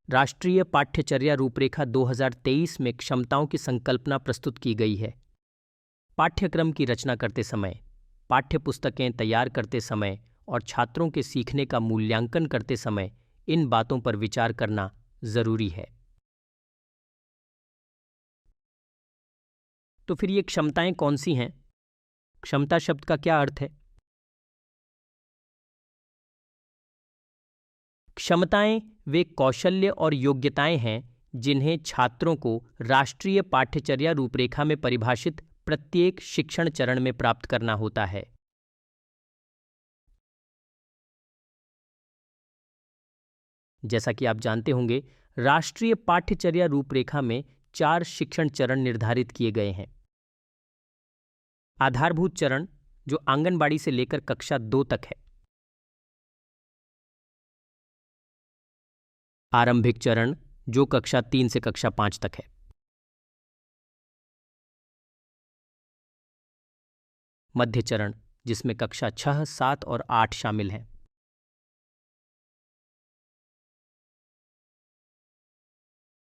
राष्ट्रीय पाठ्यचर्या रूपरेखा 2023 में क्षमताओं की संकल्पना प्रस्तुत की गई है। पाठ्यक्रम की रचना करते समय, पाठ्यपुस्तकें तैयार करते समय और छात्रों के सीखने का मूल्यांकन करते समय इन बातों पर विचार करना जरूरी है। तो फिर ये क्षमताएं कौन सी हैं? क्षमता शब्द का क्या अर्थ है? क्षमताएं वे कौशल्य और योग्यताएं हैं जिन्हें छात्रों को राष्ट्रीय पाठ्यचर्या रूपरेखा में परिभाषित प्रत्येक शिक्षण चरण में प्राप्त करना होता है। जैसा कि आप जानते होंगे, राष्ट्रीय पाठ्यचर्या रूपरेखा में 4 शिक्षण चरण निर्धारित किए गए हैं। आधारभूत चरण, जो आंगनबाड़ी से लेकर कक्षा 2 तक है। आरंभिक चरण, जो कक्षा 3 से कक्षा 5 तक है। मध्य चरण, जिसमें कक्षा 6, 7 और 8 शामिल हैं।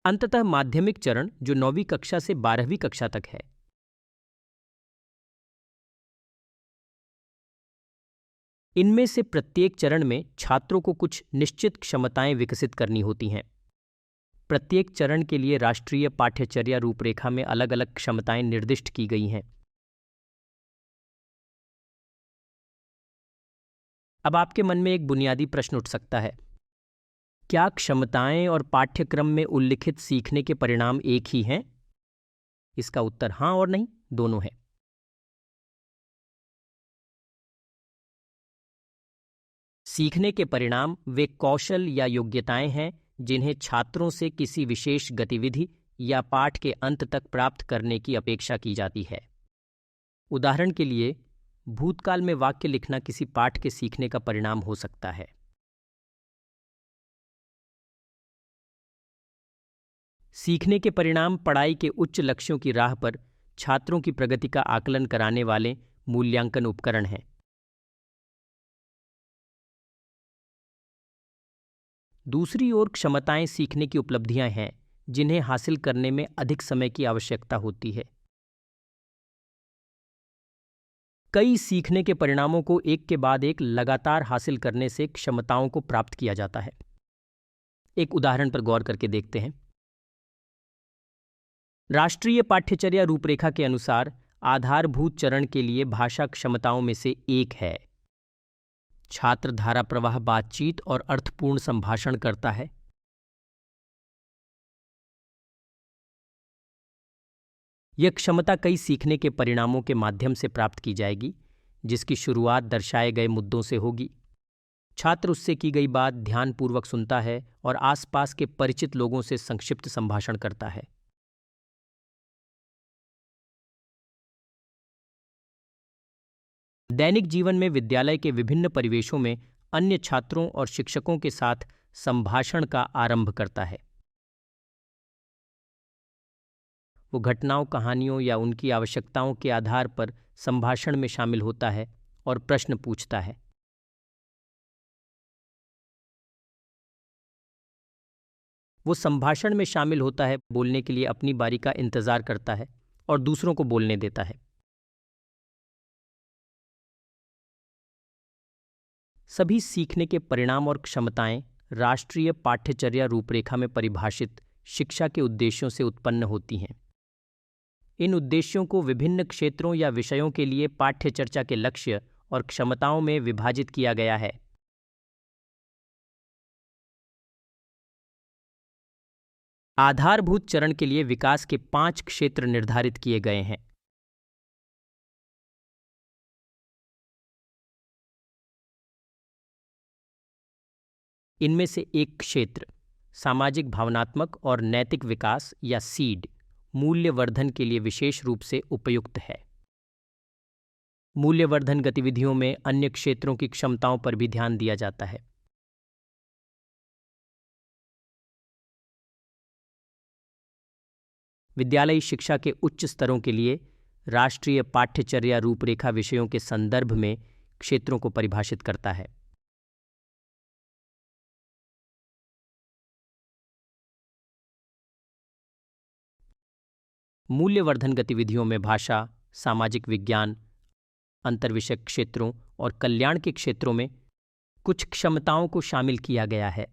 अंततः माध्यमिक चरण, जो 9वीं कक्षा से 12वीं कक्षा तक है। इनमें से प्रत्येक चरण में छात्रों को कुछ निश्चित क्षमताएं विकसित करनी होती हैं। प्रत्येक चरण के लिए राष्ट्रीय पाठ्यचर्या रूपरेखा में अलग अलग क्षमताएं निर्दिष्ट की गई हैं। अब आपके मन में एक बुनियादी प्रश्न उठ सकता है, क्या क्षमताएं और पाठ्यक्रम में उल्लिखित सीखने के परिणाम एक ही हैं? इसका उत्तर हाँ और नहीं, दोनों है। सीखने के परिणाम वे कौशल या योग्यताएं हैं जिन्हें छात्रों से किसी विशेष गतिविधि या पाठ के अंत तक प्राप्त करने की अपेक्षा की जाती है। उदाहरण के लिए, भूतकाल में वाक्य लिखना किसी पाठ के सीखने का परिणाम हो सकता है। सीखने के परिणाम पढ़ाई के उच्च लक्ष्यों की राह पर छात्रों की प्रगति का आकलन कराने वाले मूल्यांकन उपकरण हैं। दूसरी ओर क्षमताएं सीखने की उपलब्धियां हैं जिन्हें हासिल करने में अधिक समय की आवश्यकता होती है। कई सीखने के परिणामों को एक के बाद एक लगातार हासिल करने से क्षमताओं को प्राप्त किया जाता है। एक उदाहरण पर गौर करके देखते हैं। राष्ट्रीय पाठ्यचर्या रूपरेखा के अनुसार आधारभूत चरण के लिए भाषा क्षमताओं में से एक है। छात्र धारा प्रवाह बातचीत और अर्थपूर्ण संभाषण करता है। यह क्षमता कई सीखने के परिणामों के माध्यम से प्राप्त की जाएगी, जिसकी शुरुआत दर्शाए गए मुद्दों से होगी। छात्र उससे की गई बात ध्यानपूर्वक सुनता है और आसपास के परिचित लोगों से संक्षिप्त संभाषण करता है। दैनिक जीवन में विद्यालय के विभिन्न परिवेशों में अन्य छात्रों और शिक्षकों के साथ संभाषण का आरंभ करता है। वो घटनाओं, कहानियों या उनकी आवश्यकताओं के आधार पर संभाषण में शामिल होता है और प्रश्न पूछता है। वो संभाषण में शामिल होता है, बोलने के लिए अपनी बारी का इंतजार करता है और दूसरों को बोलने देता है। सभी सीखने के परिणाम और क्षमताएं राष्ट्रीय पाठ्यचर्या रूपरेखा में परिभाषित शिक्षा के उद्देश्यों से उत्पन्न होती हैं। इन उद्देश्यों को विभिन्न क्षेत्रों या विषयों के लिए पाठ्यचर्चा के लक्ष्य और क्षमताओं में विभाजित किया गया है। आधारभूत चरण के लिए विकास के 5 क्षेत्र निर्धारित किए गए हैं। इनमें से एक क्षेत्र सामाजिक, भावनात्मक और नैतिक विकास या सीड मूल्यवर्धन के लिए विशेष रूप से उपयुक्त है। मूल्यवर्धन गतिविधियों में अन्य क्षेत्रों की क्षमताओं पर भी ध्यान दिया जाता है। विद्यालयी शिक्षा के उच्च स्तरों के लिए राष्ट्रीय पाठ्यचर्या रूपरेखा विषयों के संदर्भ में क्षेत्रों को परिभाषित करता है। मूल्यवर्धन गतिविधियों में भाषा, सामाजिक विज्ञान, अंतर्विषयक क्षेत्रों और कल्याण के क्षेत्रों में कुछ क्षमताओं को शामिल किया गया है।